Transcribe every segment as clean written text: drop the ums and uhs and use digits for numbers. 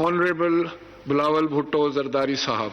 Honorable Bilawal Bhutto Zardari Sahab.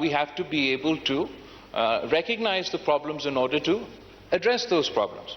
we have to be able to recognize the problems in order to address those problems.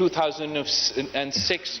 2006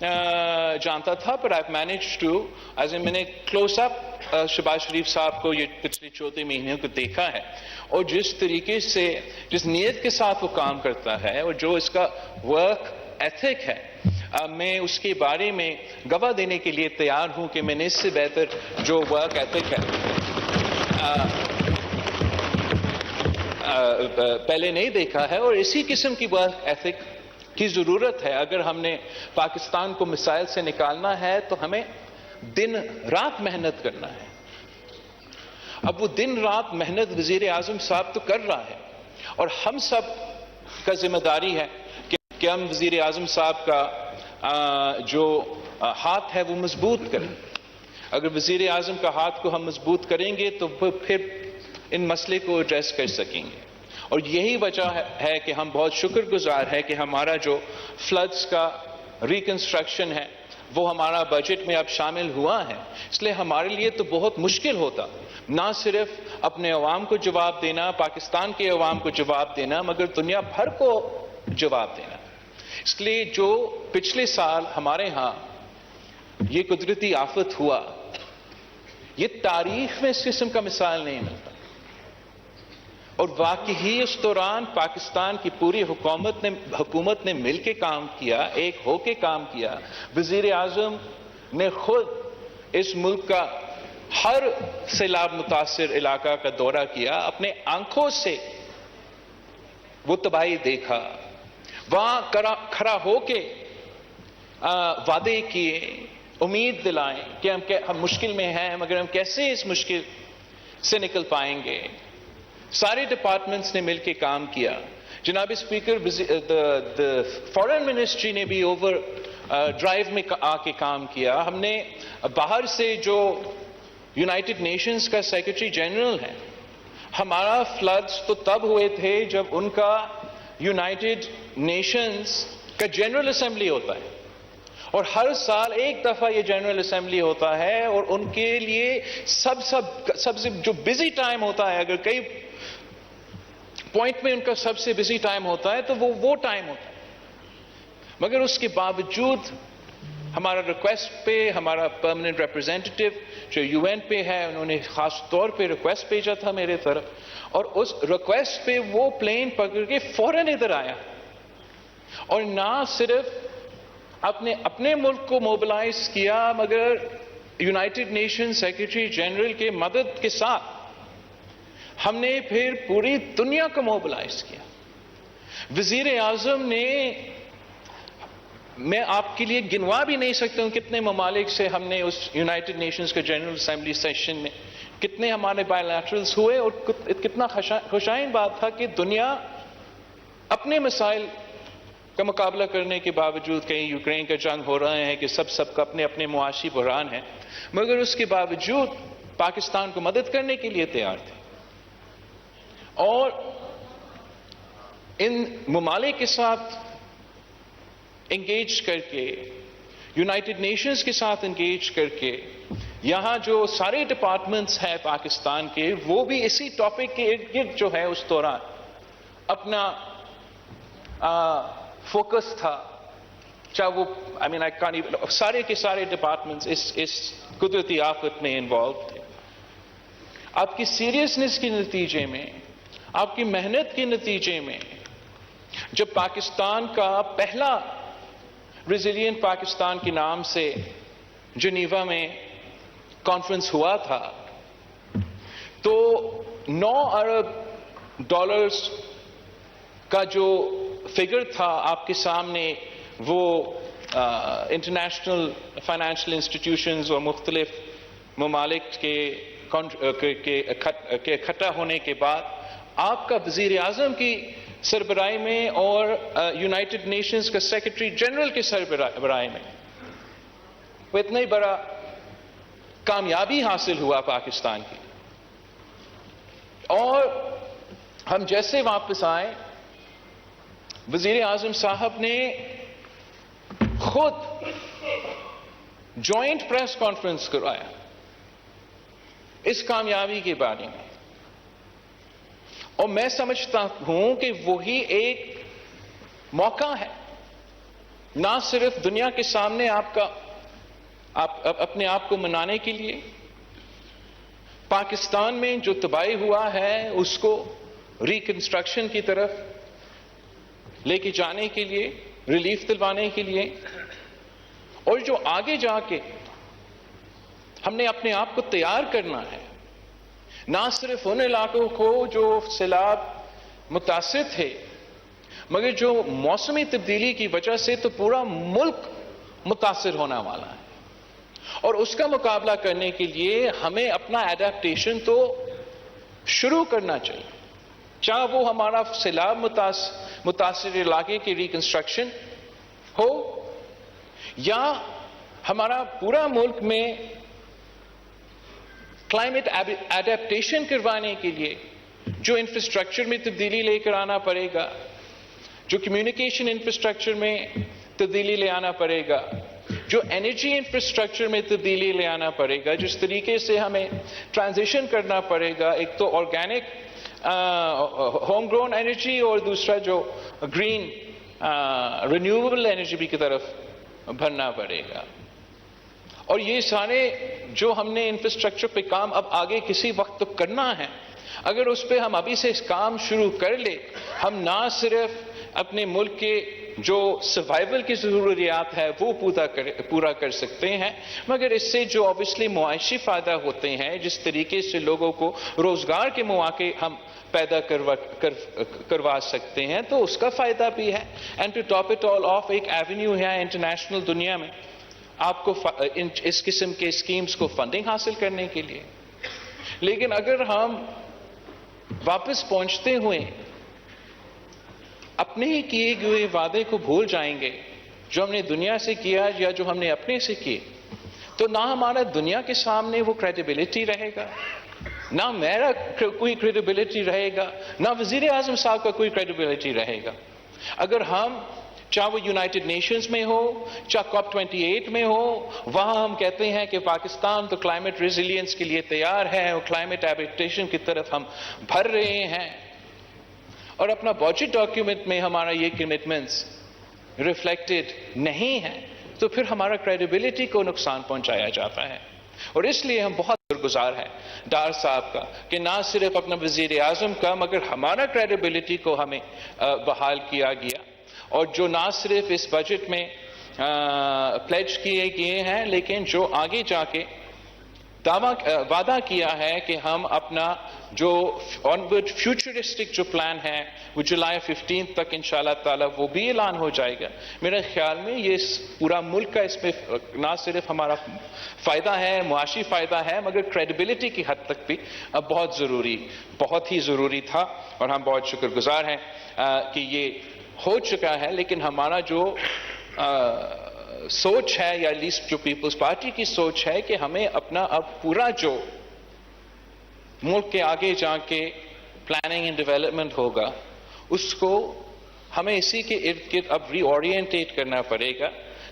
جانتا تھا, but I've managed to, میں نے close up Shahbaz شریف صاحب کو یہ پچھلے 14 مہینوں کو دیکھا ہے, اور جس طریقے سے, جس نیت کے ساتھ وہ کام کرتا ہے, اور جو اس کا ورک ایتھک ہے, میں اس کے بارے میں گواہ دینے کے لیے تیار ہوں کہ میں نے اس سے بہتر جو ورک ایتھک ہے پہلے نہیں دیکھا ہے. اور اسی قسم کی ورک ایتھک کی ضرورت ہے. اگر ہم نے پاکستان کو مسائل سے نکالنا ہے تو ہمیں دن رات محنت کرنا ہے. اب وہ دن رات محنت وزیر اعظم صاحب تو کر رہا ہے, اور ہم سب کا ذمہ داری ہے کہ ہم وزیر اعظم صاحب کا جو ہاتھ ہے وہ مضبوط کریں. اگر وزیر اعظم کا ہاتھ کو ہم مضبوط کریں گے تو پھر ان مسئلے کو ایڈریس کر سکیں گے. اور یہی وجہ ہے کہ ہم بہت شکر گزار ہیں کہ ہمارا جو فلڈز کا ریکنسٹرکشن ہے وہ ہمارا بجٹ میں اب شامل ہوا ہے. اس لیے ہمارے لیے تو بہت مشکل ہوتا نہ صرف اپنے عوام کو جواب دینا, پاکستان کے عوام کو جواب دینا, مگر دنیا بھر کو جواب دینا. اس لیے جو پچھلے سال ہمارے ہاں یہ قدرتی آفت ہوا, یہ تاریخ میں اس قسم کا مثال نہیں ملتا. اور واقعی اس دوران پاکستان کی پوری حکومت نے مل کے کام کیا, ایک ہو کے کام کیا. وزیر اعظم نے خود اس ملک کا ہر سیلاب متاثر علاقہ کا دورہ کیا, اپنے آنکھوں سے وہ تباہی دیکھا, وہاں کھڑا ہو کے وعدے کیے, امید دلائیں کہ ہم مشکل میں ہیں مگر ہم کیسے اس مشکل سے نکل پائیں گے. سارے ڈپارٹمنٹس نے مل کے کام کیا. جناب اسپیکر, فارن منسٹری نے بھی اوور ڈرائیو میں آ کے کام کیا. ہم نے باہر سے جو یونائٹڈ نیشنز کا سیکرٹری جنرل ہے, ہمارا فلڈز تو تب ہوئے تھے جب ان کا یونائٹڈ نیشنز کا جنرل اسمبلی ہوتا ہے, اور ہر سال ایک دفعہ یہ جنرل اسمبلی ہوتا ہے, اور ان کے لیے سب سے جو بزی ٹائم ہوتا ہے, اگر کئی پوائنٹ میں ان کا سب سے بزی ٹائم ہوتا ہے تو وہ ٹائم ہوتا ہے. مگر اس کے باوجود ہمارا ریکویسٹ پہ, ہمارا پرماننٹ ریپرزینٹیٹو جو یو این پہ ہے, انہوں نے خاص طور پہ ریکویسٹ بھیجا تھا میرے طرف, اور اس ریکویسٹ پہ وہ پلین پکڑ کے فوراً ادھر آیا, اور نہ صرف اپنے ملک کو موبلائز کیا مگر یونائٹڈ نیشن سیکرٹری جنرل کے مدد کے ساتھ ہم نے پھر پوری دنیا کو موبلائز کیا. وزیر اعظم نے, میں آپ کے لیے گنوا بھی نہیں سکتا ہوں کتنے ممالک سے ہم نے اس یونائٹڈ نیشنز کے جنرل اسمبلی سیشن میں کتنے ہمارے بائی لیٹرلز ہوئے, اور کتنا خوشائن بات تھا کہ دنیا اپنے مسائل کا مقابلہ کرنے کے باوجود, کہیں یوکرین کا جنگ ہو رہے ہیں کہ سب کا اپنے معاشی بحران ہیں, مگر اس کے باوجود پاکستان کو مدد کرنے کے لیے تیار تھے. اور ان ممالک کے ساتھ انگیج کر کے, یونائٹڈ نیشنز کے ساتھ انگیج کر کے, یہاں جو سارے ڈپارٹمنٹس ہیں پاکستان کے, وہ بھی اسی ٹاپک کے ارد گرد جو ہے اس دوران اپنا فوکس تھا. چاہے وہ سارے کے سارے ڈپارٹمنٹس اس قدرتی آفت میں انوالو تھے. آپ کی سیریسنس کے نتیجے میں, آپ کی محنت کے نتیجے میں, جب پاکستان کا پہلا ریزیلینٹ پاکستان کے نام سے جنیوا میں کانفرنس ہوا تھا, تو $9 ارب کا جو فگر تھا آپ کے سامنے, وہ انٹرنیشنل فائنینشیل انسٹیٹیوشنز اور مختلف ممالک کے اکٹھا ہونے کے بعد آپ کا وزیر اعظم کی سربراہی میں اور یونائٹڈ نیشنز کا سیکرٹری جنرل کے سربراہی میں وہ اتنا ہی بڑا کامیابی حاصل ہوا پاکستان کی. اور ہم جیسے واپس آئے, وزیر اعظم صاحب نے خود جوائنٹ پریس کانفرنس کروایا اس کامیابی کے بارے میں, اور میں سمجھتا ہوں کہ وہی ایک موقع ہے نہ صرف دنیا کے سامنے آپ اپنے آپ کو منانے کے لیے، پاکستان میں جو تباہی ہوا ہے اس کو ریکنسٹرکشن کی طرف لے کے جانے کے لیے، ریلیف دلوانے کے لیے، اور جو آگے جا کے ہم نے اپنے آپ کو تیار کرنا ہے، نہ صرف ان علاقوں کو جو سیلاب متاثر تھے، مگر جو موسمی تبدیلی کی وجہ سے تو پورا ملک متاثر ہونے والا ہے، اور اس کا مقابلہ کرنے کے لیے ہمیں اپنا ایڈیپٹیشن تو شروع کرنا چاہیے، چاہے وہ ہمارا سیلاب متاثر علاقے کی ریکنسٹرکشن ہو، یا ہمارا پورا ملک میں کلائمیٹ ایڈیپٹیشن کروانے کے لیے جو انفراسٹرکچر میں تبدیلی لے کر آنا پڑے گا، جو کمیونیکیشن انفراسٹرکچر میں تبدیلی لے آنا پڑے گا، جو انرجی انفراسٹرکچر میں تبدیلی لے آنا پڑے گا، جس طریقے سے ہمیں ٹرانزیشن کرنا پڑے گا، ایک تو آرگینک ہوم گرون انرجی اور دوسرا جو گرین رینیویبل انرجی کی طرف بھرنا پڑے گا. اور یہ سارے جو ہم نے انفراسٹرکچر پہ کام اب آگے کسی وقت تو کرنا ہے، اگر اس پہ ہم ابھی سے کام شروع کر لیں، ہم نہ صرف اپنے ملک کے جو سروائیول کی ضروریات ہے وہ پورا کر سکتے ہیں، مگر اس سے جو obviously معاشی فائدہ ہوتے ہیں، جس طریقے سے لوگوں کو روزگار کے مواقع ہم پیدا کروا سکتے ہیں، تو اس کا فائدہ بھی ہے. And to top it all off, ایک ایونیو ہے انٹرنیشنل دنیا میں آپ کو اس قسم کے اسکیمز کو فنڈنگ حاصل کرنے کے لیے. لیکن اگر ہم واپس پہنچتے ہوئے اپنے ہی کیے ہوئے وعدے کو بھول جائیں گے، جو ہم نے دنیا سے کیا یا جو ہم نے اپنے سے کیے، تو نہ ہمارا دنیا کے سامنے وہ کریڈیبلٹی رہے گا، نہ میرا کوئی کریڈیبلٹی رہے گا، نہ وزیر اعظم صاحب کا کوئی کریڈیبلٹی رہے گا. اگر ہم چاہے وہ یونائٹڈ نیشنز میں ہو، چاہے COP 28 میں ہو، وہاں ہم کہتے ہیں کہ پاکستان تو کلائمیٹ ریزیلینس کے لیے تیار ہے اور کلائمیٹ ایڈیپٹیشن کی طرف ہم بڑھ رہے ہیں، اور اپنا بجٹ ڈاکیومنٹ میں ہمارا یہ کمٹمنٹس ریفلیکٹڈ نہیں ہے، تو پھر ہمارا کریڈیبلٹی کو نقصان پہنچایا جاتا ہے. اور اس لیے ہم بہت شکرگزار ہیں ڈار صاحب کا کہ نہ صرف اپنا وزیر اعظم کا، مگر ہمارا کریڈیبلٹی کو ہمیں بحال کیا گیا، اور جو نہ صرف اس بجٹ میں پلیج کیے گئے ہیں، لیکن جو آگے جا کے وعدہ کیا ہے کہ ہم اپنا جو آنورڈ فیوچرسٹک جو پلان ہے وہ جولائی 15 تک انشاءاللہ تعالی وہ بھی اعلان ہو جائے گا. میرے خیال میں یہ پورا ملک کا اس میں نہ صرف ہمارا فائدہ ہے، معاشی فائدہ ہے، مگر کریڈیبلٹی کی حد تک بھی بہت ہی ضروری تھا، اور ہم بہت شکر گزار ہیں کہ یہ ہو چکا ہے. لیکن ہمارا جو سوچ ہے، یا لیسٹ جو پیپلز پارٹی کی سوچ ہے، کہ ہمیں اپنا اب پورا جو ملک کے آگے جا کے پلاننگ اینڈ ڈیولپمنٹ ہوگا، اس کو ہمیں اسی کے ارد گرد اب ری اورینٹیٹ کرنا پڑے گا،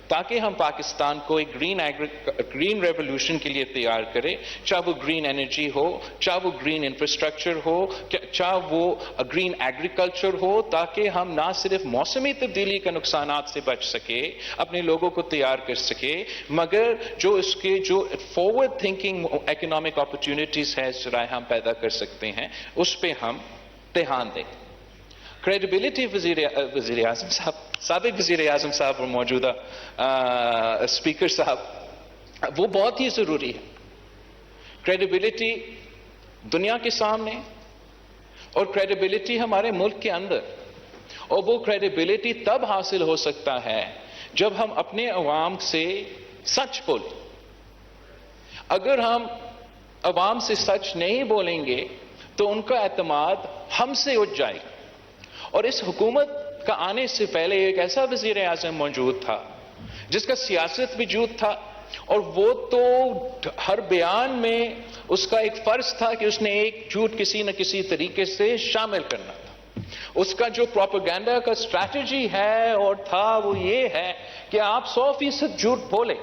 تاکہ ہم پاکستان کو ایک گرین ریولوشن کے لیے تیار کریں، چاہے وہ گرین انرجی ہو، چاہے وہ گرین انفراسٹرکچر ہو، چاہے وہ گرین ایگریکلچر ہو، تاکہ ہم نہ صرف موسمی تبدیلی کے نقصانات سے بچ سکے، اپنے لوگوں کو تیار کر سکے، مگر جو اس کے جو فارورڈ تھنکنگ اکنامک اپرچونٹیز ہے ذرائع ہم پیدا کر سکتے ہیں، اس پہ ہم دھیان دیں. کریڈیبلٹی وزیر اعظم صاحب، سابق وزیر اعظم صاحب اور موجودہ اسپیکر صاحب، وہ بہت ہی ضروری ہے. کریڈیبلٹی دنیا کے سامنے اور کریڈیبلٹی ہمارے ملک کے اندر، اور وہ کریڈیبلٹی تب حاصل ہو سکتا ہے جب ہم اپنے عوام سے سچ بولیں. اگر ہم عوام سے سچ نہیں بولیں گے تو ان کا اعتماد ہم سے اٹھ جائے گا. اور اس حکومت کا آنے سے پہلے ایک ایسا وزیر اعظم موجود تھا جس کا سیاست وجود تھا، اور وہ تو ہر بیان میں اس کا ایک فرض تھا کہ اس نے ایک جھوٹ کسی نہ کسی طریقے سے شامل کرنا تھا. اس کا جو پروپیگنڈا کا اسٹریٹجی ہے اور تھا وہ یہ ہے کہ آپ 100% جھوٹ بولیں،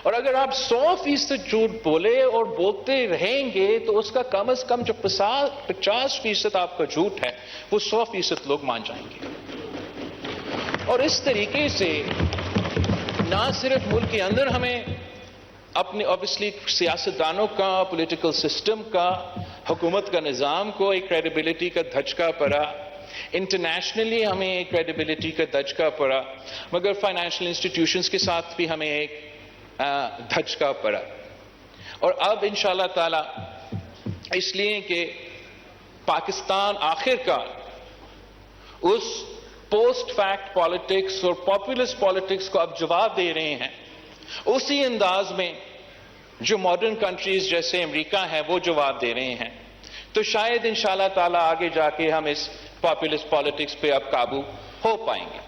اور اگر آپ 100% جھوٹ بولے اور بولتے رہیں گے تو اس کا کم از کم جو 50% آپ کا جھوٹ ہے وہ 100% لوگ مان جائیں گے. اور اس طریقے سے نہ صرف ملک کے اندر ہمیں اپنے obviously سیاستدانوں کا، پولیٹیکل سسٹم کا، حکومت کا نظام کو ایک کریڈیبلٹی کا دھچکا پڑا، انٹرنیشنلی ہمیں ایک کریڈیبلٹی کا دھچکا پڑا، مگر فائنینشیل انسٹیٹیوشنز کے ساتھ بھی ہمیں ایک دھچکا پڑا. اور اب انشاءاللہ تعالی اس لیے کہ پاکستان آخر کار اس پوسٹ فیکٹ پالیٹکس اور پاپولسٹ پالیٹکس کو اب جواب دے رہے ہیں اسی انداز میں جو ماڈرن کنٹریز جیسے امریکہ ہے وہ جواب دے رہے ہیں، تو شاید انشاءاللہ تعالی آگے جا کے ہم اس پاپولسٹ پالیٹکس پہ اب قابو ہو پائیں گے.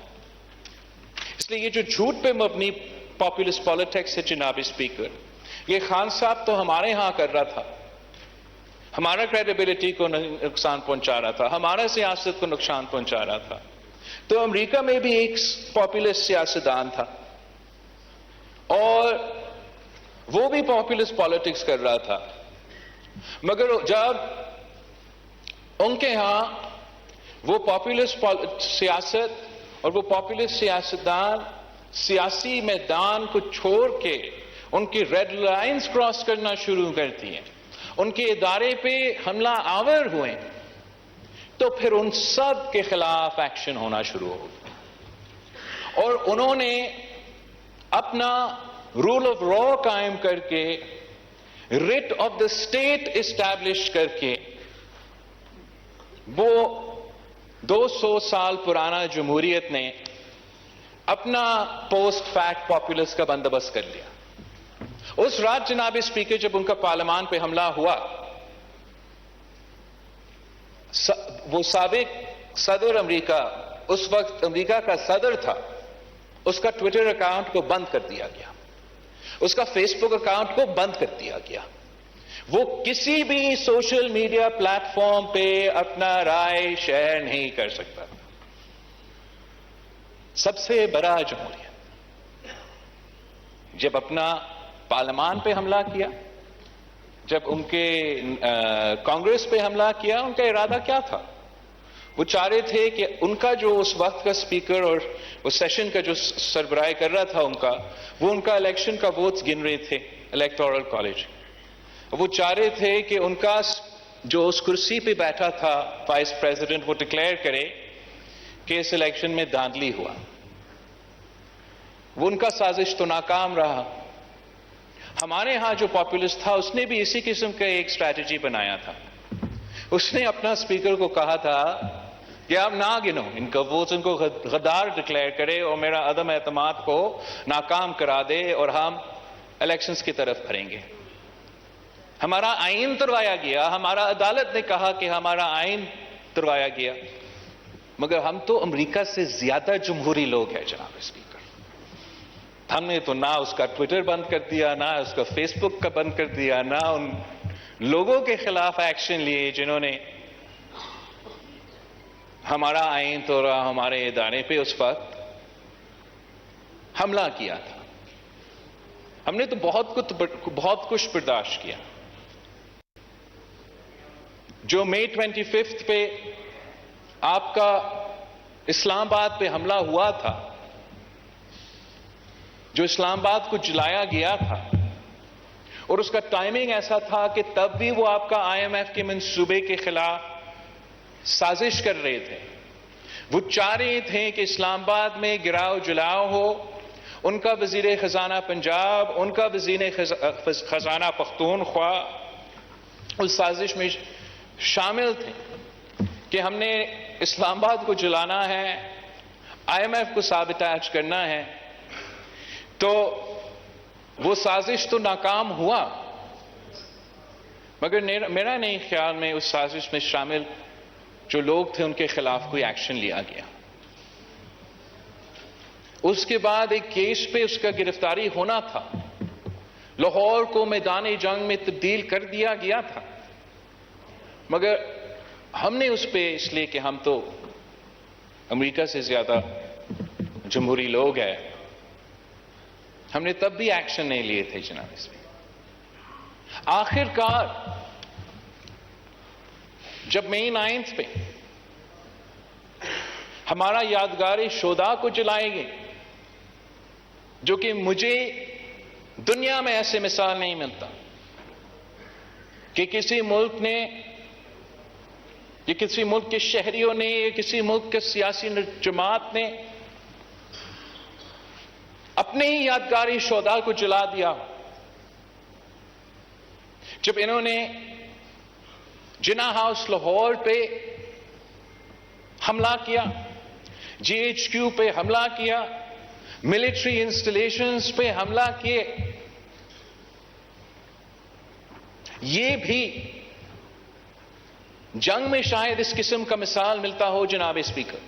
اس لیے یہ جو جھوٹ پہ مبنی پاپولسٹ پالیٹکس ہے جناب اسپیکر، یہ خان صاحب تو ہمارے ہاں کر رہا تھا، ہمارا کریڈیبلٹی کو نقصان پہنچا رہا تھا، ہمارا سیاست کو نقصان پہنچا رہا تھا. تو امریکہ میں بھی ایک پاپولسٹ سیاستدان تھا اور وہ بھی پاپولسٹ پالیٹکس کر رہا تھا، مگر جب ان کے ہاں وہ پاپولسٹ سیاست اور وہ پاپولسٹ سیاستدان سیاسی میدان کو چھوڑ کے ان کی ریڈ لائنز کراس کرنا شروع کرتی ہیں، ان کے ادارے پہ حملہ آور ہوئے، تو پھر ان سب کے خلاف ایکشن ہونا شروع ہو گیا اور انہوں نے اپنا رول آف لا قائم کر کے، rate of the state establish کر کے، وہ 200 سال پرانا جمہوریت نے اپنا پوسٹ فیکٹ پاپولس کا بندوبست کر لیا. اس رات جناب اسپیکر جب ان کا پارلیمان پہ حملہ ہوا، وہ سابق صدر امریکہ، اس وقت امریکہ کا صدر تھا، اس کا ٹویٹر اکاؤنٹ کو بند کر دیا گیا، اس کا فیس بک اکاؤنٹ کو بند کر دیا گیا. وہ کسی بھی سوشل میڈیا پلیٹ فارم پہ اپنا رائے شیئر نہیں کر سکتا. سب سے بڑا جمہوریہ جب اپنا پارلیمان پہ حملہ کیا، جب ان کے کانگریس پہ حملہ کیا، ان کا ارادہ کیا تھا؟ وہ چاہ رہے تھے کہ ان کا جو اس وقت کا اسپیکر اور وہ سیشن کا جو سربراہ کر رہا تھا وہ ان کا الیکشن کا ووٹس گن رہے تھے الیکٹورل کالج. وہ چاہ رہے تھے کہ ان کا جو اس کرسی پہ بیٹھا تھا وائس پریزیڈنٹ، وہ ڈکلیئر کرے کہ اس الیکشن میں دھاندلی ہوا. وہ ان کا سازش تو ناکام رہا. ہمارے ہاں جو پاپولسٹ تھا اس نے بھی اسی قسم کا ایک اسٹریٹجی بنایا تھا. اس نے اپنا اسپیکر کو کہا تھا کہ آپ نہ گنو ان کا ووٹ، ان کو غدار ڈکلیئر کرے اور میرا عدم اعتماد کو ناکام کرا دے اور ہم الیکشنز کی طرف بڑھیں گے. ہمارا آئین تروایا گیا، ہمارا عدالت نے کہا کہ ہمارا آئین تروایا گیا، مگر ہم تو امریکہ سے زیادہ جمہوری لوگ ہیں جناب اسپیکر. ہم نے تو نہ اس کا ٹویٹر بند کر دیا، نہ اس کا فیس بک کا بند کر دیا، نہ ان لوگوں کے خلاف ایکشن لیے جنہوں نے ہمارا آئین توڑا، ہمارے ادارے پہ اس وقت حملہ کیا تھا. ہم نے تو بہت کچھ برداشت کیا. جو مئی 25 پہ آپ کا اسلام آباد پہ حملہ ہوا تھا، جو اسلام آباد کو جلایا گیا تھا، اور اس کا ٹائمنگ ایسا تھا کہ تب بھی وہ آپ کا IMF کے منصوبے کے خلاف سازش کر رہے تھے. وہ چاہ رہے تھے کہ اسلام آباد میں گراؤ جلاؤ ہو. ان کا وزیر خزانہ پنجاب، ان کا وزیر خزانہ پختونخوا اس سازش میں شامل تھے کہ ہم نے اسلام آباد کو جلانا ہے، IMF کو سابوتاژ کرنا ہے. تو وہ سازش تو ناکام ہوا، مگر میرا نہیں خیال میں اس سازش میں شامل جو لوگ تھے ان کے خلاف کوئی ایکشن لیا گیا. اس کے بعد ایک کیس پہ اس کا گرفتاری ہونا تھا. لاہور کو میدان جنگ میں تبدیل کر دیا گیا تھا، مگر ہم نے اس پہ اس لیے کہ ہم تو امریکہ سے زیادہ جمہوری لوگ ہیں، ہم نے تب بھی ایکشن نہیں لیے تھے جناب. اس میں آخر کار جب مئی 9 پہ ہمارا یادگار شہداء کو جلائے گئے، جو کہ مجھے دنیا میں ایسے مثال نہیں ملتا کہ کسی ملک نے یا کسی ملک کے شہریوں نے یا کسی ملک کے سیاسی جماعت نے اپنے ہی یادگاری شہداء کو جلا دیا. جب انہوں نے جناح ہاؤس لاہور پہ حملہ کیا، جی ایچ کیو پہ حملہ کیا، ملٹری انسٹالیشنز پہ حملہ کیے، یہ بھی جنگ میں شاید اس قسم کا مثال ملتا ہو جناب اسپیکر،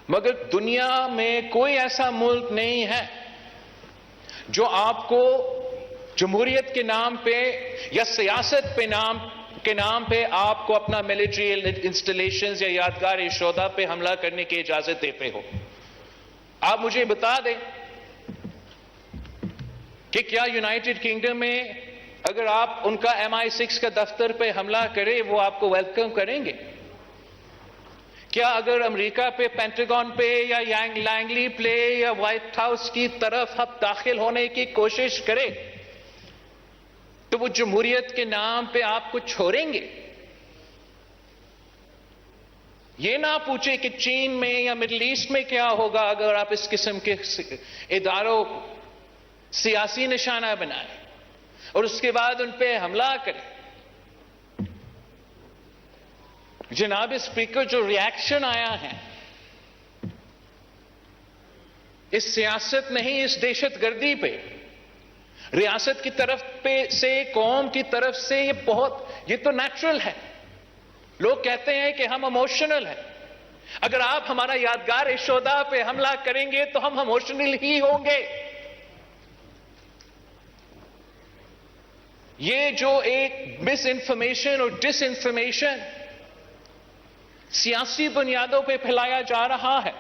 مگر دنیا میں کوئی ایسا ملک نہیں ہے جو آپ کو جمہوریت کے نام پہ یا سیاست کے نام پہ آپ کو اپنا ملٹری انسٹالیشنز یا یادگار شہداء پہ حملہ کرنے کی اجازت دیتے ہو. آپ مجھے بتا دیں کہ کیا یونائٹڈ کنگڈم میں اگر آپ ان کا MI6 کا دفتر پہ حملہ کرے وہ آپ کو ویلکم کریں گے؟ کیا اگر امریکہ پہ پینٹاگون پہ یا لینگلی پلے یا وائٹ ہاؤس کی طرف ہم داخل ہونے کی کوشش کرے تو وہ جمہوریت کے نام پہ آپ کو چھوڑیں گے؟ یہ نہ پوچھیں کہ چین میں یا مڈل ایسٹ میں کیا ہوگا اگر آپ اس قسم کے اداروں سیاسی نشانہ بنائیں اور اس کے بعد ان پہ حملہ کریں. جناب اسپیکر، جو ریاکشن آیا ہے اس سیاست نہیں، اس دہشت گردی پہ ریاست کی طرف پہ سے، قوم کی طرف سے، یہ تو نیچرل ہے. لوگ کہتے ہیں کہ ہم ایموشنل ہیں. اگر آپ ہمارا یادگار شہداء پہ حملہ کریں گے تو ہم ایموشنل ہی ہوں گے. یہ جو ایک مس انفارمیشن اور ڈس انفارمیشن سیاسی بنیادوں پہ پھیلایا جا رہا ہے،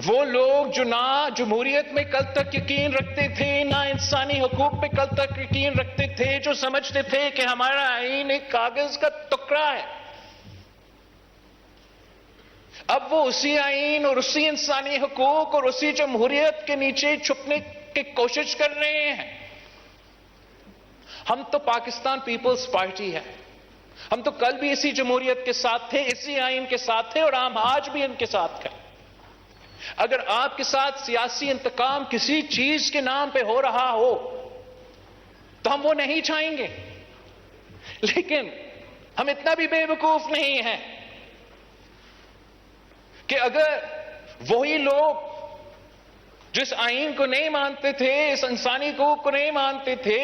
وہ لوگ جو نہ جمہوریت میں کل تک یقین رکھتے تھے، نہ انسانی حقوق پہ کل تک یقین رکھتے تھے، جو سمجھتے تھے کہ ہمارا آئین ایک کاغذ کا ٹکڑا ہے، اب وہ اسی آئین اور اسی انسانی حقوق اور اسی جمہوریت کے نیچے چھپنے کی کوشش کر رہے ہیں. ہم تو پاکستان پیپلز پارٹی ہے، ہم تو کل بھی اسی جمہوریت کے ساتھ تھے، اسی آئین کے ساتھ تھے اور ہم آج بھی ان کے ساتھ ہیں. اگر آپ کے ساتھ سیاسی انتقام کسی چیز کے نام پہ ہو رہا ہو تو ہم وہ نہیں چاہیں گے، لیکن ہم اتنا بھی بے وقوف نہیں ہیں کہ اگر وہی لوگ جو اس آئین کو نہیں مانتے تھے، اس انسانی حقوق کو نہیں مانتے تھے،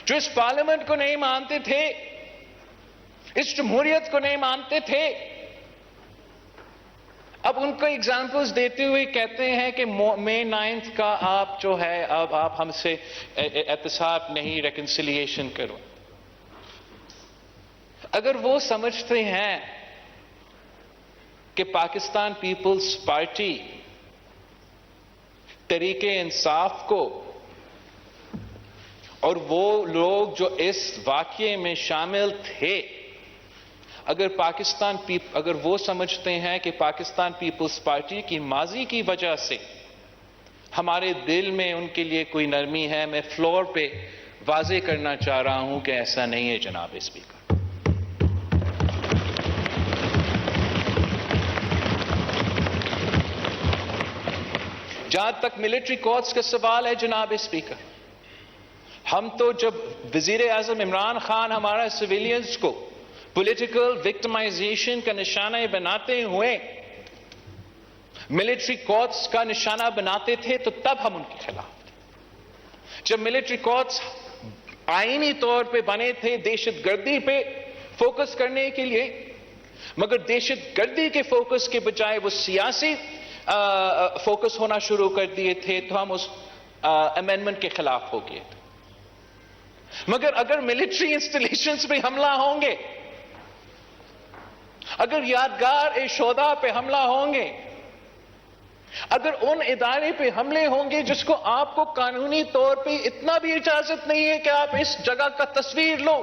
جو اس پارلیمنٹ کو نہیں مانتے تھے، اس جمہوریت کو نہیں مانتے تھے، اب ان کو ایگزامپلز دیتے ہوئے کہتے ہیں کہ مئی 9 کا آپ جو ہے اب آپ ہم سے احتساب نہیں، ریکنسیلیشن کرو. اگر وہ سمجھتے ہیں کہ پاکستان پیپلز پارٹی تحریک انصاف کو اور وہ لوگ جو اس واقعے میں شامل تھے، اگر وہ سمجھتے ہیں کہ پاکستان پیپلز پارٹی کی ماضی کی وجہ سے ہمارے دل میں ان کے لیے کوئی نرمی ہے، میں فلور پہ واضح کرنا چاہ رہا ہوں کہ ایسا نہیں ہے جناب اسپیکر. جہاں تک ملٹری کورٹس کا سوال ہے جناب اسپیکر، ہم تو جب وزیر اعظم عمران خان ہمارا سویلینز کو پولیٹیکل وکٹمائزیشن کا نشانہ بناتے ہوئے ملٹری کورٹس کا نشانہ بناتے تھے تو تب ہم ان کے خلاف تھے. جب ملٹری کورٹس آئینی طور پہ بنے تھے دہشت گردی پہ فوکس کرنے کے لیے، مگر دہشت گردی کے فوکس کے بجائے وہ سیاسی فوکس ہونا شروع کر دیے تھے، تو ہم اس امینڈمنٹ کے خلاف ہو گئے تھے. مگر اگر ملٹری انسٹالیشنز پہ حملہ ہوں گے، اگر یادگار شہداء پہ حملہ ہوں گے، اگر ان ادارے پہ حملے ہوں گے جس کو آپ کو قانونی طور پہ اتنا بھی اجازت نہیں ہے کہ آپ اس جگہ کا تصویر لو،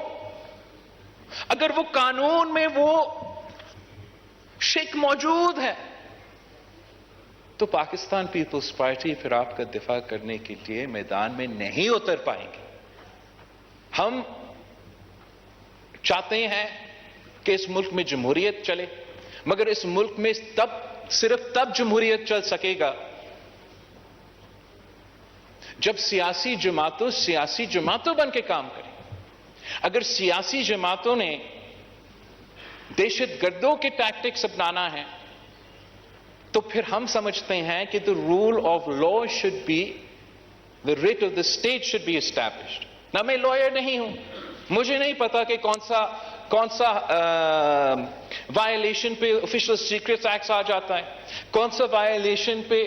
اگر وہ قانون میں وہ شک موجود ہے تو پاکستان پیپلز پارٹی پھر آپ کا دفاع کرنے کے لیے میدان میں نہیں اتر پائیں گے. ہم چاہتے ہیں کہ اس ملک میں جمہوریت چلے، مگر اس ملک میں صرف تب جمہوریت چل سکے گا جب سیاسی جماعتوں بن کے کام کریں. اگر سیاسی جماعتوں نے دہشت گردوں کے ٹیکٹکس اپنانا ہے تو پھر ہم سمجھتے ہیں کہ the rule of law should be, the writ of the state should be established. نہ میں لائر نہیں ہوں، مجھے نہیں پتا کہ کون سا وائلیشن پہ آفیشل سیکریٹس ایکٹ آ جاتا ہے، کون سا وائلیشن پہ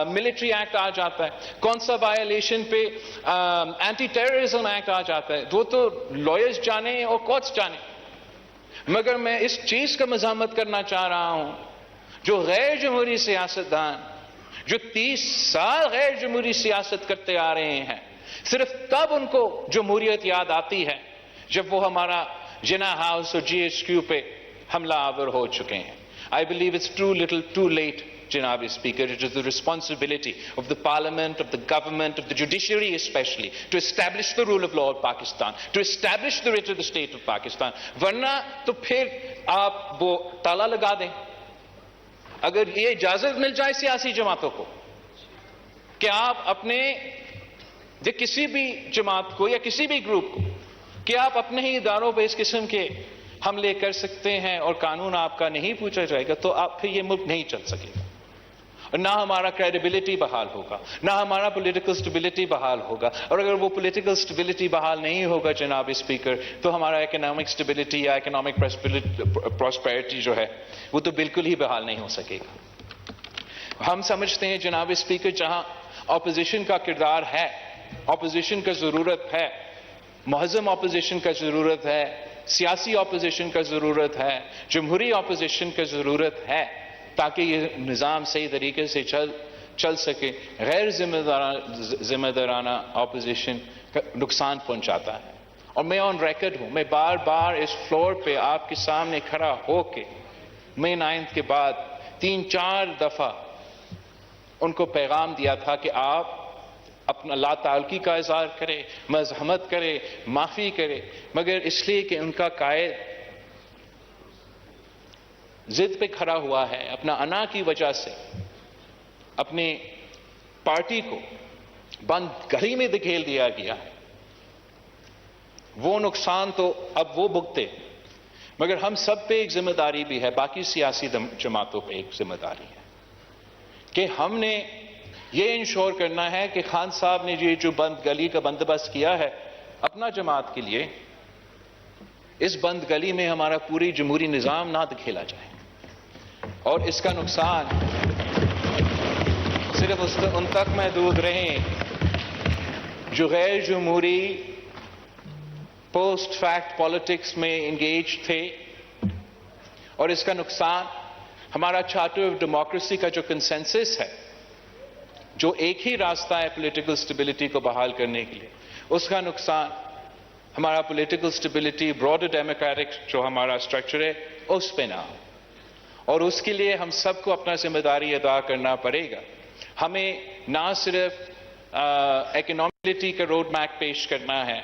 ملٹری ایکٹ آ جاتا ہے، کون سا وائلیشن پہ اینٹی ٹیررزم ایکٹ آ جاتا ہے. وہ تو لائرز جانے اور کورٹس جانے. مگر میں اس چیز کا مذمت کرنا چاہ رہا ہوں جو غیر جمہوری سیاستدان جو 30 سال غیر جمہوری سیاست کرتے آ رہے ہیں، صرف تب ان کو جمہوریت یاد آتی ہے جب وہ ہمارا جنا ہاؤس اور جی ایچ کیو پہ حملہ آور ہو چکے ہیں. I believe it's too little too late, Janab Speaker. It is the responsibility of the Parliament, of the government, of the judiciary especially, to establish the rule of law of Pakistan, to establish the writ of the state of Pakistan. ورنہ تو پھر آپ وہ تالا لگا دیں. اگر یہ اجازت مل جائے سیاسی جماعتوں کو کہ آپ اپنے کسی بھی جماعت کو یا کسی بھی گروپ کو کہ آپ اپنے ہی اداروں پہ اس قسم کے حملے کر سکتے ہیں اور قانون آپ کا نہیں پوچھا جائے گا، تو آپ پھر یہ ملک نہیں چل سکے گا. اور نہ ہمارا کریڈیبلٹی بحال ہوگا، نہ ہمارا پولیٹیکل سٹیبلٹی بحال ہوگا. اور اگر وہ پولیٹیکل سٹیبلٹی بحال نہیں ہوگا جناب اسپیکر، تو ہمارا اکنامک سٹیبلٹی یا اکنامک پراسپیرٹی جو ہے وہ تو بالکل ہی بحال نہیں ہو سکے گا. ہم سمجھتے ہیں جناب اسپیکر جہاں اپوزیشن کا کردار ہے، اپوزیشن کا ضرورت ہے، مہذب اپوزیشن کا ضرورت ہے، سیاسی اپوزیشن کا ضرورت ہے، جمہوری اپوزیشن کا ضرورت ہے تاکہ یہ نظام صحیح طریقے سے چل سکے. غیر ذمہ دارانہ اپوزیشن کا نقصان پہنچاتا ہے. اور میں آن ریکارڈ ہوں، میں بار بار اس فلور پہ آپ کے سامنے کھڑا ہو کے مئی 9 کے بعد 3-4 دفعہ ان کو پیغام دیا تھا کہ آپ اپنا لا تعلقی کا اظہار کرے، مزاحمت کرے، معافی کرے. مگر اس لیے کہ ان کا قائد ضد پہ کھڑا ہوا ہے، اپنا انا کی وجہ سے اپنی پارٹی کو بند گھڑی میں دھکیل دیا گیا ہے. وہ نقصان تو اب وہ بھگتے، مگر ہم سب پہ ایک ذمہ داری بھی ہے، باقی سیاسی جماعتوں پہ ایک ذمہ داری ہے کہ ہم نے یہ انشور کرنا ہے کہ خان صاحب نے یہ جو بند گلی کا بندوبست کیا ہے اپنا جماعت کے لیے، اس بند گلی میں ہمارا پوری جمہوری نظام نہ دکھیلا جائے. اور اس کا نقصان صرف ان تک محدود رہیں جو غیر جمہوری پوسٹ فیکٹ پالیٹکس میں انگیج تھے. اور اس کا نقصان ہمارا چارٹر آف ڈیموکریسی کا جو کنسنسس ہے، جو ایک ہی راستہ ہے پولیٹیکل سٹیبلٹی کو بحال کرنے کے لیے، اس کا نقصان ہمارا پولیٹیکل سٹیبلٹی براڈر ڈیموکریٹک جو ہمارا اسٹرکچر ہے اس پہ نہ ہو. اور اس کے لیے ہم سب کو اپنا ذمہ داری ادا کرنا پڑے گا. ہمیں نہ صرف اکنامکلٹی کا روڈ میپ پیش کرنا ہے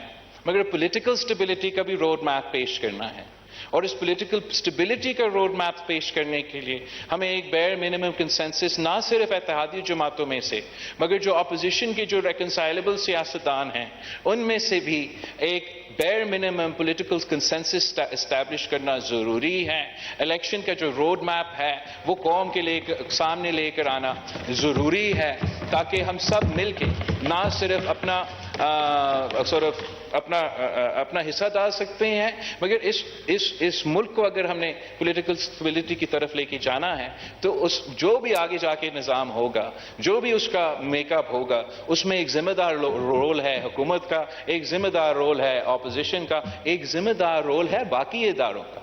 مگر پولیٹیکل سٹیبلٹی کا بھی روڈ میپ پیش کرنا ہے. اور اس پولیٹیکل سٹیبلٹی کا روڈ میپ پیش کرنے کے لیے ہمیں ایک بیر منیمم کنسنسس نہ صرف اتحادی جماعتوں میں سے مگر جو اپوزیشن کے جو ریکنسائلبل سیاستدان ہیں ان میں سے بھی ایک بیر منیمم پولیٹیکل کنسنسس اسٹیبلش کرنا ضروری ہے. الیکشن کا جو روڈ میپ ہے وہ قوم کے سامنے لے کر آنا ضروری ہے تاکہ ہم سب مل کے نہ صرف اپنا حصہ ڈال سکتے ہیں مگر اس ملک کو اگر ہم نے پولیٹیکل سٹیبلٹی کی طرف لے کے جانا ہے تو جو بھی آگے جا کے نظام ہوگا، جو بھی اس کا میک اپ ہوگا، اس میں ایک ذمہ دار رول ہے حکومت کا، ایک ذمہ دار رول ہے اپوزیشن کا، ایک ذمہ دار رول ہے باقی اداروں کا.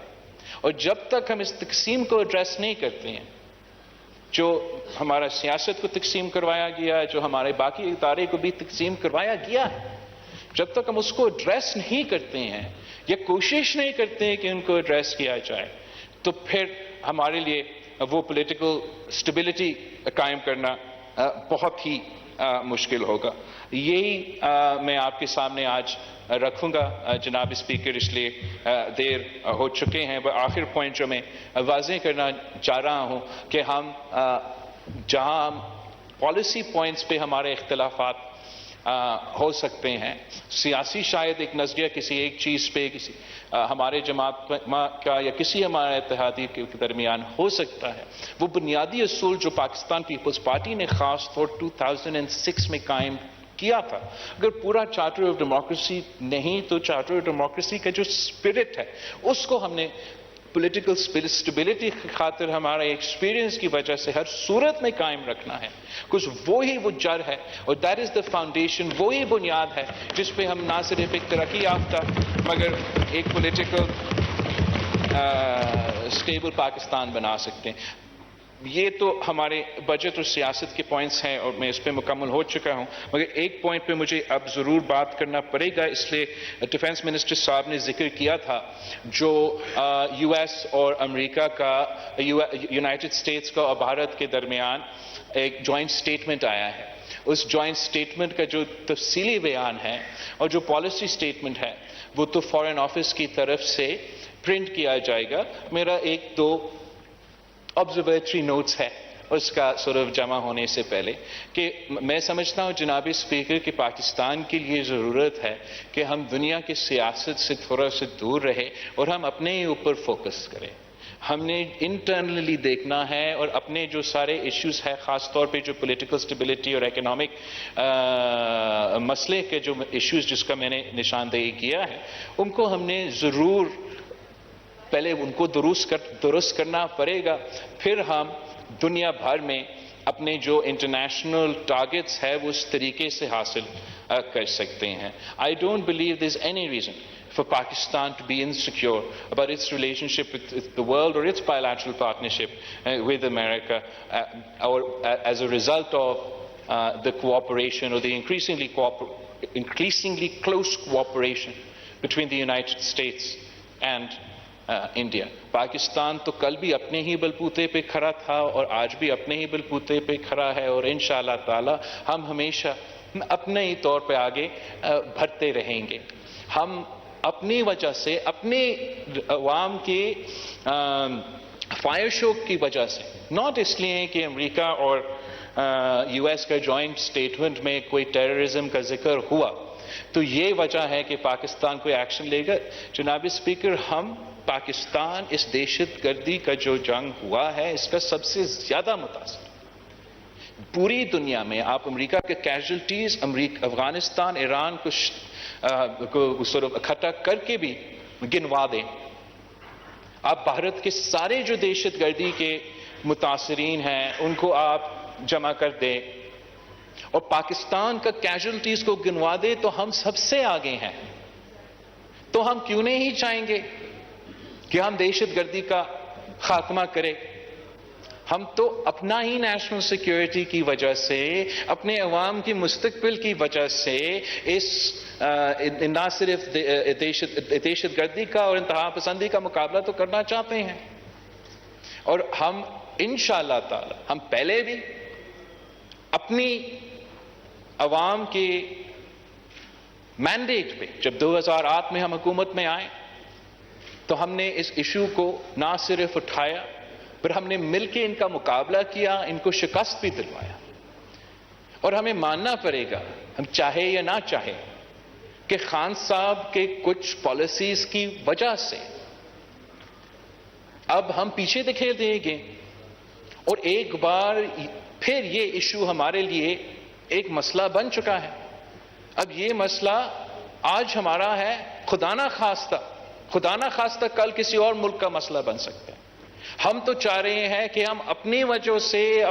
اور جب تک ہم اس تقسیم کو ایڈریس نہیں کرتے ہیں جو ہمارا سیاست کو تقسیم کروایا گیا ہے، جو ہمارے باقی ادارے کو بھی تقسیم کروایا گیا ہے، جب تک ہم اس کو ایڈریس نہیں کرتے ہیں یا کوشش نہیں کرتے ہیں کہ ان کو ایڈریس کیا جائے تو پھر ہمارے لیے وہ پولیٹیکل اسٹیبلٹی قائم کرنا بہت ہی مشکل ہوگا. یہی میں آپ کے سامنے آج رکھوں گا جناب اسپیکر، اس لیے دیر ہو چکے ہیں. آخر پوائنٹ جو میں واضح کرنا چاہ رہا ہوں کہ ہم جہاں پالیسی پوائنٹس پہ ہمارے اختلافات ہو سکتے ہیں، سیاسی شاید ایک نظریہ کسی ایک چیز پہ کسی ہمارے جماعت کا یا کسی ہمارے اتحادی کے درمیان ہو سکتا ہے، وہ بنیادی اصول جو پاکستان پیپلز پارٹی نے خاص طور 2006 میں قائم کیا تھا، اگر پورا چارٹر آف ڈیموکریسی نہیں تو چارٹر آف ڈیموکریسی کا جو اسپرٹ ہے اس کو ہم نے پولیٹیکل اسٹیبلٹی کی خاطر ہمارا ایکسپیرینس کی وجہ سے ہر صورت میں قائم رکھنا ہے. کچھ وہی وہ جڑ ہے اور دیٹ از دا فاؤنڈیشن، وہی بنیاد ہے جس پہ ہم نہ صرف ایک ترقی یافتہ مگر ایک پولیٹیکل اسٹیبل پاکستان بنا سکتے ہیں. یہ تو ہمارے بجٹ اور سیاست کے پوائنٹس ہیں اور میں اس پہ مکمل ہو چکا ہوں، مگر ایک پوائنٹ پہ مجھے اب ضرور بات کرنا پڑے گا، اس لیے ڈیفنس منسٹر صاحب نے ذکر کیا تھا جو یو ایس اور امریکہ کا، یونائٹڈ اسٹیٹس کا اور بھارت کے درمیان ایک جوائنٹ سٹیٹمنٹ آیا ہے. اس جوائنٹ سٹیٹمنٹ کا جو تفصیلی بیان ہے اور جو پالیسی سٹیٹمنٹ ہے وہ تو فارن آفس کی طرف سے پرنٹ کیا جائے گا. میرا ایک دو آبزرویٹری نوٹس ہے اس کا جمع ہونے سے پہلے کہ میں سمجھتا ہوں جناب اسپیکر کہ پاکستان کے لیے ضرورت ہے کہ ہم دنیا کی سیاست سے تھوڑا سا دور رہے اور ہم اپنے ہی اوپر فوکس کریں. ہم نے انٹرنلی دیکھنا ہے اور اپنے جو سارے ایشوز ہیں، خاص طور پہ جو پولیٹیکل اسٹیبلٹی اور اکنامک مسئلے کے جو ایشوز جس کا میں نے نشاندہی کیا ہے، ان کو ہم نے ضرور پہلے ان کو درست کرنا پڑے گا، پھر ہم دنیا بھر میں اپنے جو انٹرنیشنل ٹارگٹس ہے وہ اس طریقے سے حاصل کر سکتے ہیں. I don't believe there's any reason for Pakistan to be insecure about its relationship with the world or its bilateral partnership with America or as a result of the cooperation or the increasingly close cooperation between the United States and India. Pakistan تو کل بھی اپنے ہی بلبوتے پہ کھڑا تھا اور آج بھی اپنے ہی بلبوتے پہ کھڑا ہے اور انشاءاللہ تعالی ہم ہمیشہ اپنے ہی طور پہ آگے بڑھتے رہیں گے. ہم اپنی وجہ سے اپنے عوام کے فائر شوق کی وجہ سے، ناٹ اس لیے کہ امریکہ اور یو ایس کا جوائنٹ سٹیٹمنٹ میں کوئی ٹیررزم کا ذکر ہوا تو یہ وجہ ہے کہ پاکستان کوئی ایکشن لے گا. جناب اسپیکر، ہم پاکستان اس دہشت گردی کا جو جنگ ہوا ہے اس کا سب سے زیادہ متاثر پوری دنیا میں. آپ امریکہ کے کیجولٹیز افغانستان ایران کو اکٹھا کر کے بھی گنوا دیں. آپ بھارت کے سارے جو دہشت گردی کے متاثرین ہیں ان کو آپ جمع کر دیں اور پاکستان کا کیجولٹیز کو گنوا دے تو ہم سب سے آگے ہیں. تو ہم کیوں نہیں چاہیں گے کہ ہم دہشت گردی کا خاتمہ کریں؟ ہم تو اپنا ہی نیشنل سیکیورٹی کی وجہ سے، اپنے عوام کی مستقبل کی وجہ سے اس نہ صرف دہشت گردی کا اور انتہا پسندی کا مقابلہ تو کرنا چاہتے ہیں. اور ہم انشاءاللہ تعالی ہم پہلے بھی اپنی عوام کے مینڈیٹ پہ، جب 2008 میں ہم حکومت میں آئے تو ہم نے اس ایشو کو نہ صرف اٹھایا پر ہم نے مل کے ان کا مقابلہ کیا، ان کو شکست بھی دلوایا. اور ہمیں ماننا پڑے گا، ہم چاہے یا نہ چاہے، کہ خان صاحب کے کچھ پالیسیز کی وجہ سے اب ہم پیچھے دکھیل دیں گے اور ایک بار پھر یہ ایشو ہمارے لیے ایک مسئلہ بن چکا ہے. اب یہ مسئلہ آج ہمارا ہے، خدا نہ خواستہ کل کسی اور ملک کا مسئلہ بن سکتا ہے. ہم تو چاہ رہے ہیں کہ ہم اپنی وجہ سے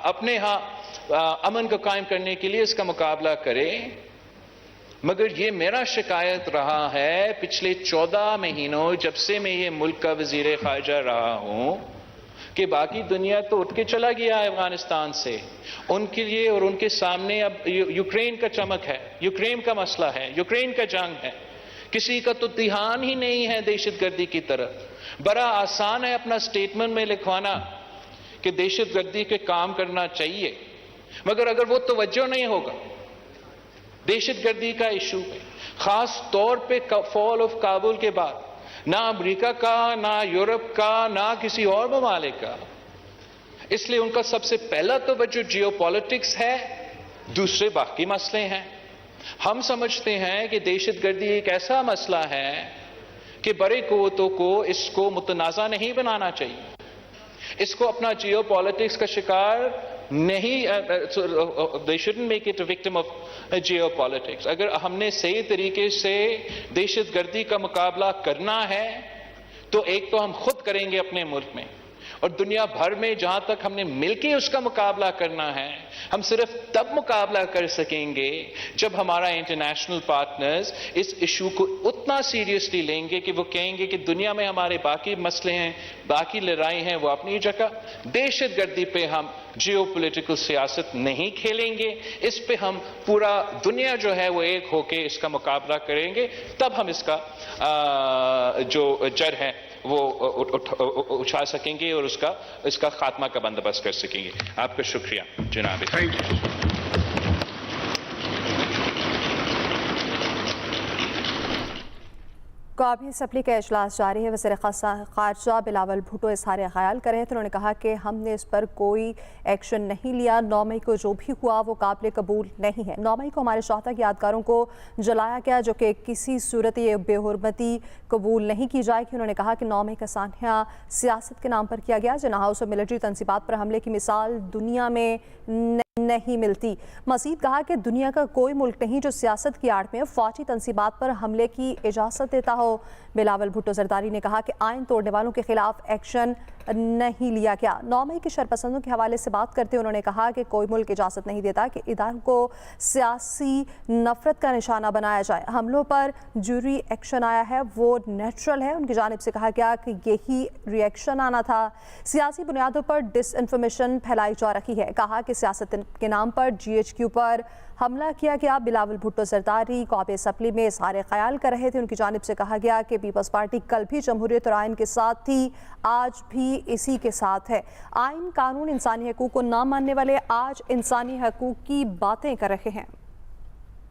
اپنے ہاں امن کو قائم کرنے کے لیے اس کا مقابلہ کریں. مگر یہ میرا شکایت رہا ہے پچھلے 14 مہینوں جب سے میں یہ ملک کا وزیر خارجہ رہا ہوں کہ باقی دنیا تو اٹھ کے چلا گیا ہے افغانستان سے. ان کے لیے اور ان کے سامنے اب یوکرین کا چمک ہے، یوکرین کا مسئلہ ہے، یوکرین کا جنگ ہے. کسی کا تو دھیان ہی نہیں ہے دہشت گردی کی طرف. بڑا آسان ہے اپنا سٹیٹمنٹ میں لکھوانا کہ دہشت گردی کے کام کرنا چاہیے، مگر اگر وہ توجہ نہیں ہوگا دہشت گردی کا ایشو ہے، خاص طور پہ فال آف کابل کے بعد نہ امریکہ کا، نہ یورپ کا، نہ کسی اور ممالک کا، اس لیے ان کا سب سے پہلا توجہ جیو پالیٹکس ہے، دوسرے باقی مسئلے ہیں۔ ہم سمجھتے ہیں کہ دہشت گردی ایک ایسا مسئلہ ہے کہ بڑے قوتوں کو اس کو متنازع نہیں بنانا چاہیے، اس کو اپنا جیو پالیٹکس کا شکار نہیں، they shouldn't make it a victim of geopolitics. اگر ہم نے صحیح طریقے سے دہشت گردی کا مقابلہ کرنا ہے تو ایک تو ہم خود کریں گے اپنے ملک میں، اور دنیا بھر میں جہاں تک ہم نے مل کے اس کا مقابلہ کرنا ہے، ہم صرف تب مقابلہ کر سکیں گے جب ہمارا انٹرنیشنل پارٹنرز اس ایشو کو اتنا سیریسلی لیں گے کہ وہ کہیں گے کہ دنیا میں ہمارے باقی مسئلے ہیں، باقی لڑائی ہیں، وہ اپنی جگہ، دہشت گردی پہ ہم جیو پولیٹیکل سیاست نہیں کھیلیں گے، اس پہ ہم پورا دنیا جو ہے وہ ایک ہو کے اس کا مقابلہ کریں گے، تب ہم اس کا جو جڑ ہے وہ اٹھا سکیں گے اور اس کا خاتمہ کا بندوبست کر سکیں گے۔ آپ کا شکریہ جناب۔ قومی اسمبلی کا اجلاس جاری ہے۔ وزیر خارجہ بلاول بھٹو اظہار خیال کر رہے تھے، انہوں نے کہا کہ ہم نے اس پر کوئی ایکشن نہیں لیا، 9 مئی کو جو بھی ہوا وہ قابل قبول نہیں ہے۔ 9 مئی کو ہمارے شہداء کی یادگاروں کو جلایا گیا، جو کہ کسی صورت یہ بے حرمتی قبول نہیں کی جائے گی۔ انہوں نے کہا کہ 9 مئی کا سانحہ سیاست کے نام پر کیا گیا، جناح ہاؤس اور ملٹری تنصیبات پر حملے کی مثال دنیا میں نہیں ملتی۔ مزید کہا کہ دنیا کا کوئی ملک نہیں جو سیاست کی آڑ میں فوجی تنصیبات پر حملے کی اجازت دیتا ہو۔ بلاول بھٹو زرداری نے کہا کہ آئین توڑنے والوں کے خلاف ایکشن نہیں لیا گیا۔ 9 مئی کے شرپسندوں کے حوالے سے بات کرتے انہوں نے کہا کہ کوئی ملک اجازت نہیں دیتا کہ اداروں کو سیاسی نفرت کا نشانہ بنایا جائے۔ حملوں پر جوری ایکشن آیا ہے وہ نیچرل ہے۔ ان کی جانب سے کہا گیا کہ یہی ری ایکشن آنا تھا۔ سیاسی بنیادوں پر ڈس انفارمیشن پھیلائی جا رہی ہے۔ کہا کہ سیاست کے نام پر GHQ پر حملہ کیا گیا۔ بلاول بھٹو زرداری قومی اسمبلی میں اظہار خیال کر رہے تھے۔ ان کی جانب سے کہا گیا کہ پیپلز پارٹی کل بھی جمہوریت اور آئین کے ساتھ تھی، آج بھی اسی کے ساتھ ہے۔ آئین، قانون، انسانی حقوق کو نہ ماننے والے آج انسانی حقوق کی باتیں کر رہے ہیں۔